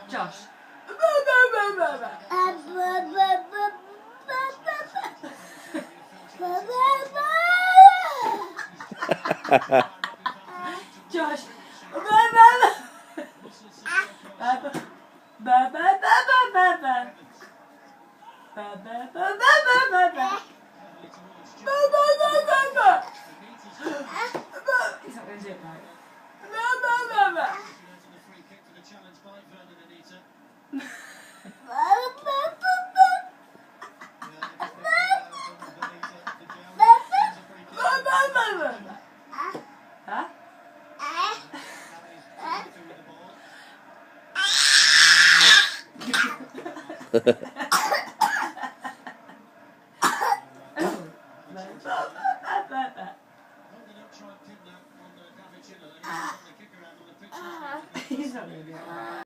Josh. Josh. He's not going to do it right. Huh? He's not going to do it right.